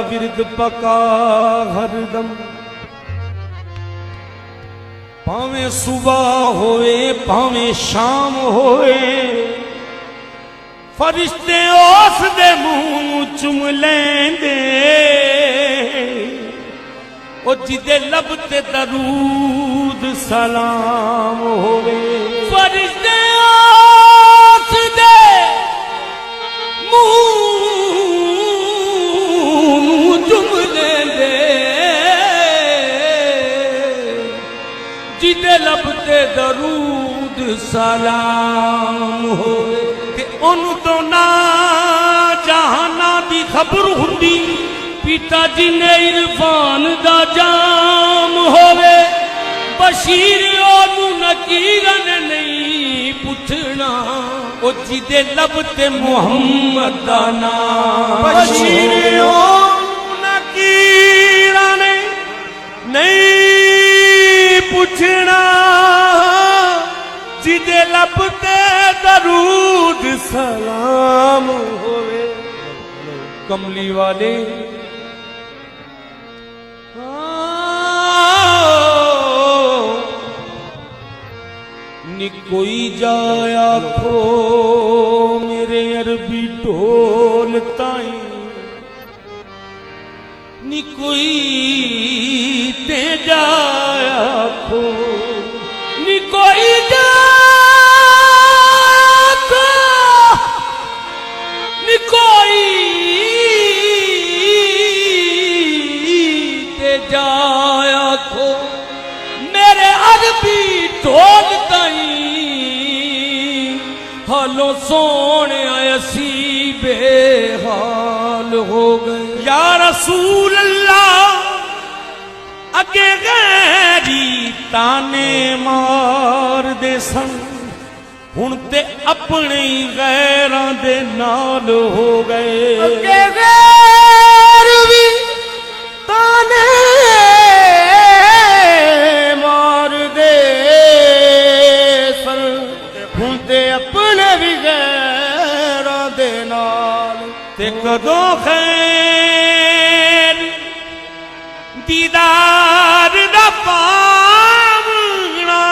विरद पका हरदम, भावें सुबह होए भावें शाम होए, फरिश्ते उस दे मुंह चुम लेंदे, ओ जिदे लब ते दरूद सलाम होवे। फरिश्ते उस दे मुंह चुम लेंदे, जिदे लब ते दरूद सलाम होवे। उन तो ना जहाना दी खबर हुंदी, पिता जी ने इरफान दा जाम होवे। बशीर ओनू नकीरन नहीं पुछना, ओ जिदे लब ते मुहम्मद दा नाम। बशीर ओनू नकीरन नहीं पुछना, जिदे लब ते दरूद सलाम होवे। कमली वाले नी कोई जाया खो मेरे अरबी ढोल ताई, नी कोई ते जाया खो, नी कोई कोई ते जाया खो मेरे अरबी ढोल ताई। हालो सोने असी बेहाल हो गए। या रसूल अल्लाह अगे गैरी ताने मार दे सन, हुण ते अपने गैरां दे नाल हो गए। अगे गैर भी ताने मार दे सन, हुण ते अपने भी गैरां दे नाल। ते कदों खैर दीदार दा पावना,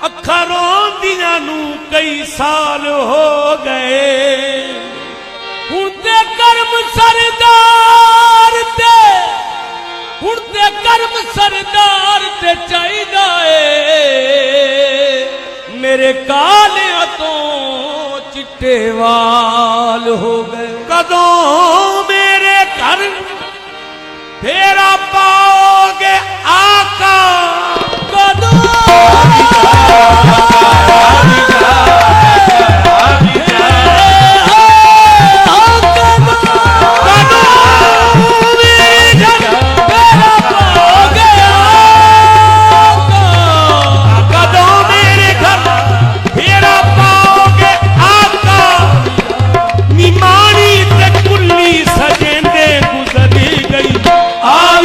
अखरों दियां नू कई साल हो गए। हुण ते कर्म सरदार ते, हुण ते कर्म सरदार ते चाहिदा ए, मेरे कालियां तो चिट्टे वाल हो गए। कदों मेरे घर फेरा पाओगे आका, कदों आ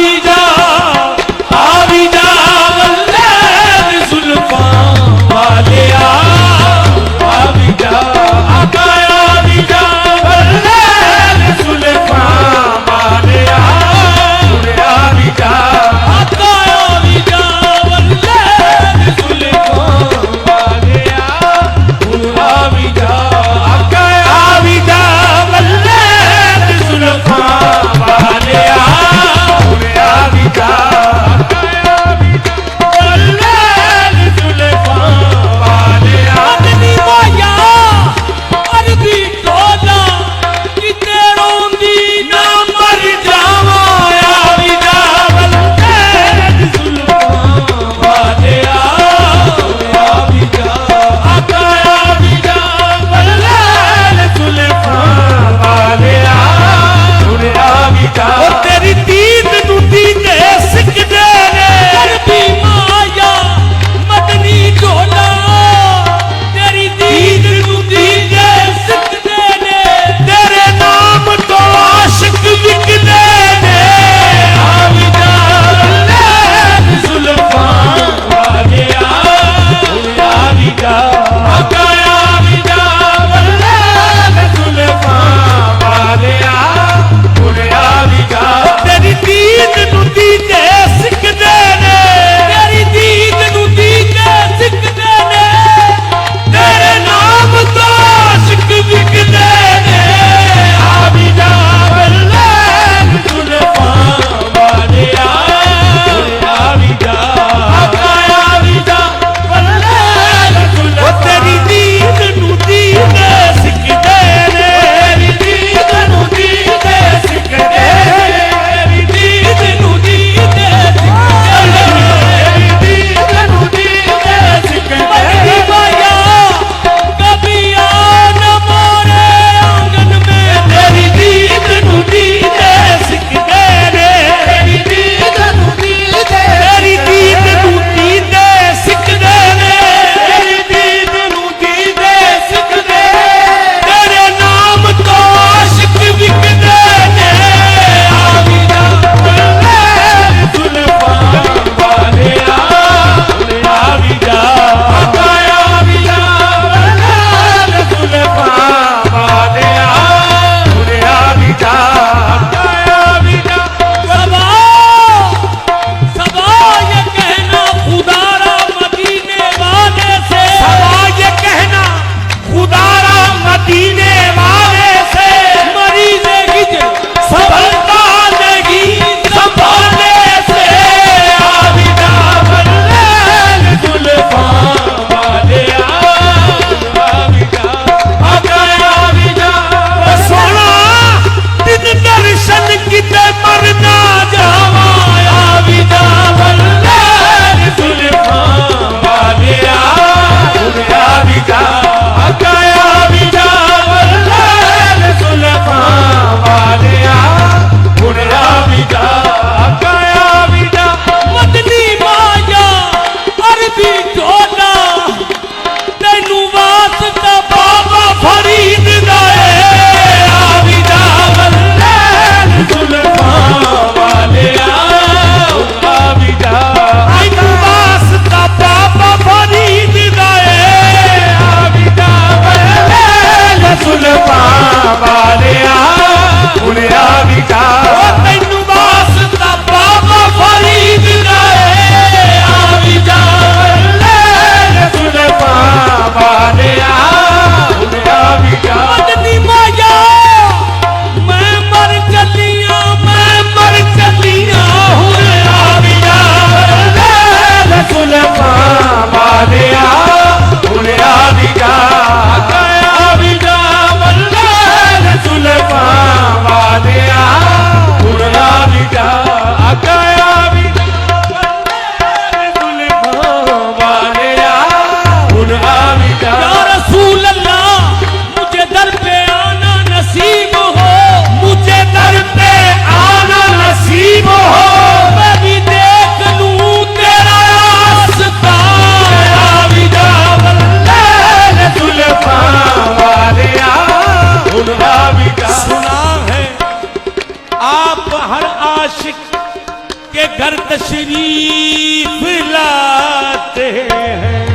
के घर तशरीफ लाते हैं।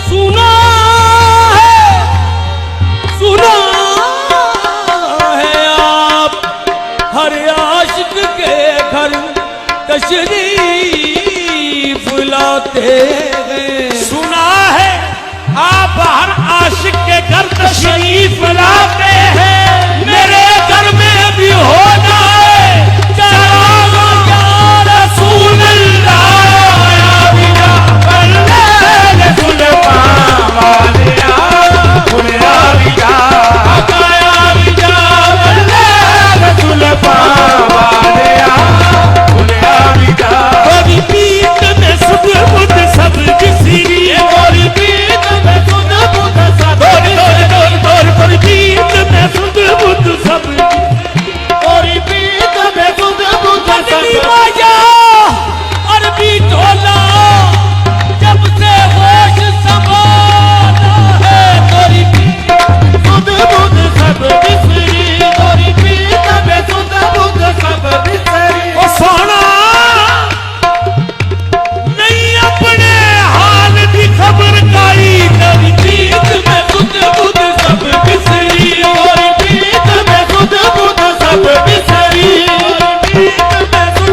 सुना है आप हर आशिक के घर तशरीफ लाते हैं। सुना है आप हर आशिक के घर तशरीफ लाते हैं। मेरे घर में भी हो जाए चरागा या रसूल अल्लाह या बिना बल्ले रसूल पावालिया खुदा बिया आया बिया बल्ले रसूल पावालिया खुदा बिया। गोरी पीत में सुध बुध सब बिसरी गोरी पीत में सुध बुध सब गोरी पीत में सुध बुध सब गोरी पीत में सुध बुध सब माया अरबी ढोला जब से होश संभाला है। गोरी पीत सुध बुध सब बिसरी गोरी पीत में सुध बुध सब बिसरी। ओ सोना नहीं अपने हाल की खबर काई गोरी पीत में सुध बुध सब बिसरी गोरी पीत में सुध बुध सब बिसरी।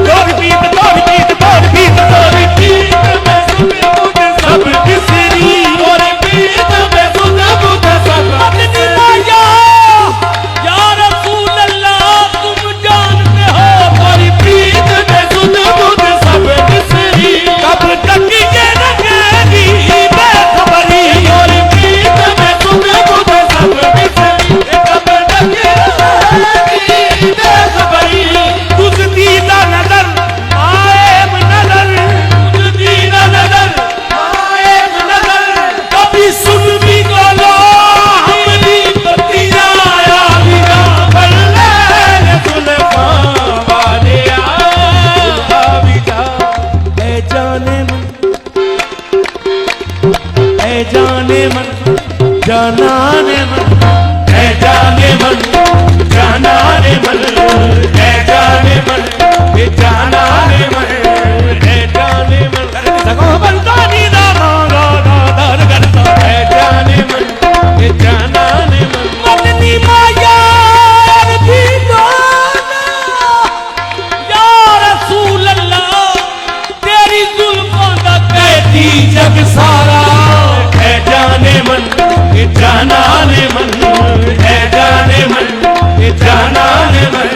गोरी पीत गोरी पीत गोरी पीत गोरी पीत में सुध बुध सब बिसरी गोरी पीत में सुध बुध सब बिसरी। या रसूल अल्लाह तुम जानते हो गोरी पीत में सुध बुध सब बिसरी। कब तक ये रहेगी बेखबरी गोरी पीत में सुध बुध सब बिसरी। कब तक ये रहेगी बेखबरी। तुझ दीदा नजर आएब नजर तुझ दीदा नजर आएब नजर। कभी सुन भी बोलो हमरी बतिया या बिना बल्ले रसूल पावालिया बिया। ऐ जाने मन ऐ जाने मन जानाने मन ऐ जाने मन जानाने मन ऐ जाने मन ये जानाने मन ऐ जाने मन सगो बनता नी दा गा गा दर करता ऐ जाने मन ये जानाने मन। मदनी माया अरबी ढोला या रसूल अल्लाह तेरी जुल्फों दा कहती जग सारा। ऐ जाने मन ये जानाने मन ऐ जाने मन ये जानाने मन।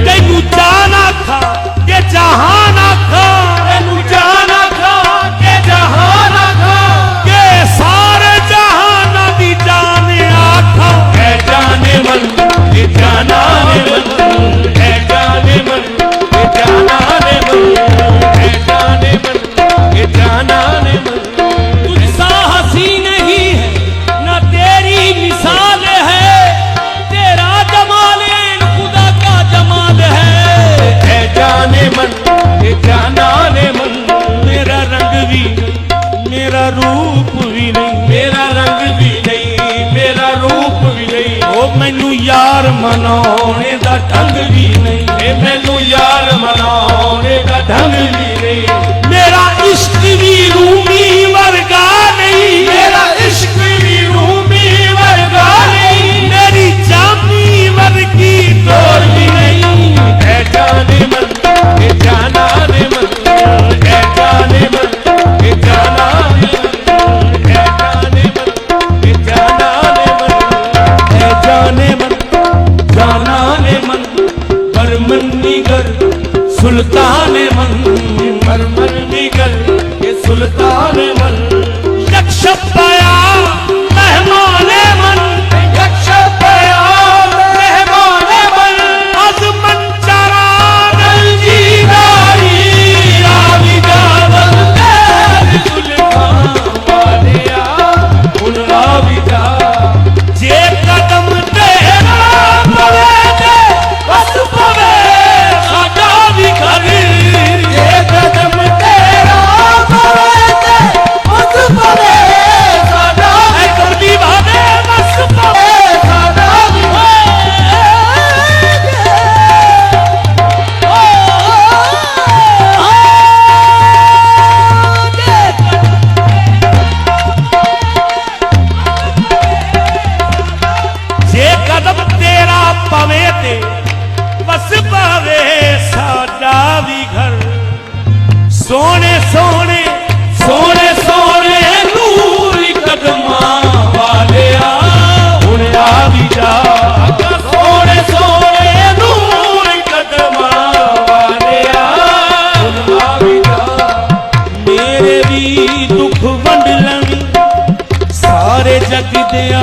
तेनू जाना खा के जहाना खा तेनू जाना खा के जहाना खा के सारे जहाना दी जाने आखा। ऐ जाने मन ये जानाने मन ऐ जाने मन ये जानाने मन ऐ जाने मन ये जानाने मन। तुझसा हंसी नहीं है ना तेरी मिसाल है तेरा जमाल ऐन खुदा का जमाल है। ऐ जाने मन ये जानाने मन। मेरा रंग भी मेरा रूप भी नहीं मेरा रंग भी नहीं मेरा रूप भी नहीं। ओ मैनू यार मनाने दा ढंग भी नहीं मैनू यार मनाने दा ढंग भी नहीं। मेरा इश्क भी रूमी वर्गा नहीं मेरा इश्क भी रूमी वर्गा नहीं। मेरी जामी वर्गी तोर भी नहीं। ऐ जाने मन ये जानाने मन ऐ जाने मन ये जानाने मन ऐ जाने मन ये जानाने मन ऐ जाने मन जानाने मन। बरमन निगर सुल्तान मन बरमन निगर ये सुल्तान मन। यक्ष पया मेहमान मन यक्ष पया मेहमान मन। अजमन चरा नलजीदारी राविदा बंदे रसूल पावालिया खुदा बिया। जे कदम तेरा पवे दे बस पवे साडा भी घर। जे कदम तेरा पवे दे बस पवे जग दिया